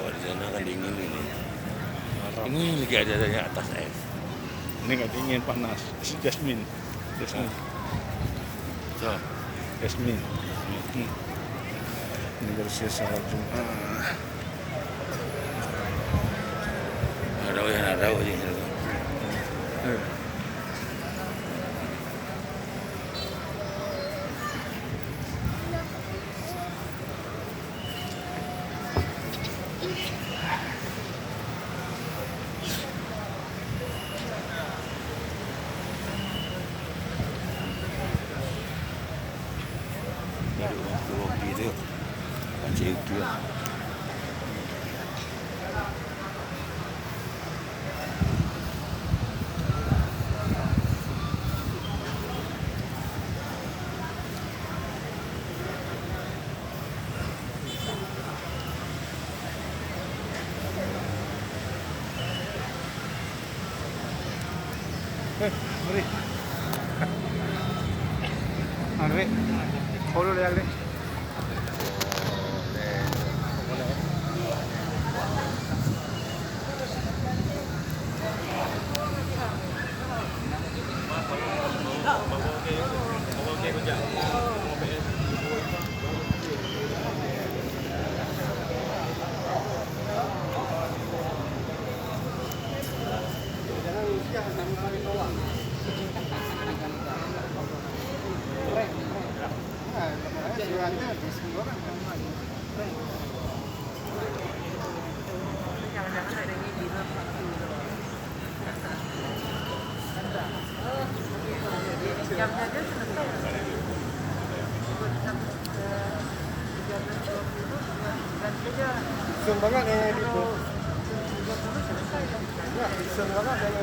Oh, di sana kan dingin ini. Ini lagi ada yang atas es. Ini nggak dingin, panas. Jasmine. So, Jasmine. Ini bersih salat Jumat. ada aja. Gitu, panci itu ya. Mari. Arwe. Follow le agre. Jangan-jangan ada ini di jamnya aja selesai. Iseng banget nih itu. Selesai. Ya, iseng banget yang